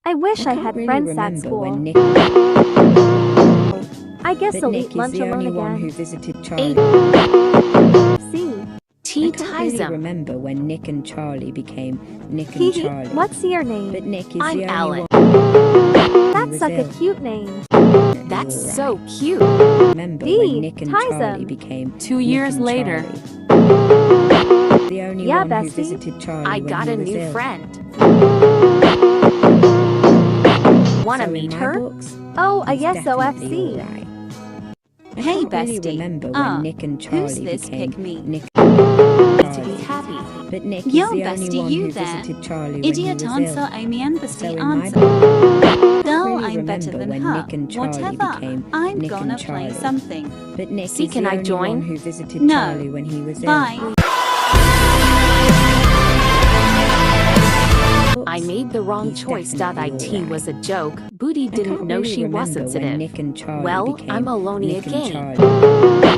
I wish I can't had really friends at remember school. when Nick, I guess but I'll Nick eat is lunch the alone only one who again. visited Charlie. C. T I can't ties really him. remember when Nick and Charlie became Nick and Hee. Charlie. What's your But name? Nick is I'm the only Alan. one. That's like a ill. cute name. That's You're so right. cute. Remember D. when Nick and ties Charlie him. became 2 Nick years and later. Charlie? The only Yeah, one who bestie. visited Charlie I when got he a was new ill. friend. So Wanna in meet my her? books, Oh, a he's yes definitely OFC. alright. I Hey, can't really bestie. remember when Nick and Charlie Who's this became pick-me? Nick To be happy. But Nick Yo, is the only bestie, one you who then. visited Charlie when he was Idiotansa ill. Amian So bestie in my answer. book, No, really I'm better remember than when her. Nick and Charlie Whatever. became I'm Nick gonna and play Charlie. something. But Nick See, is can the I only join? one who visited No. Charlie when he was ill. Bye. I made the wrong He's choice. definitely IT alright. was a joke. Booty I didn't can't know really she was remember when sensitive. Nick and Charlie Well, became I'm Alonia Nick and Game. Charlie.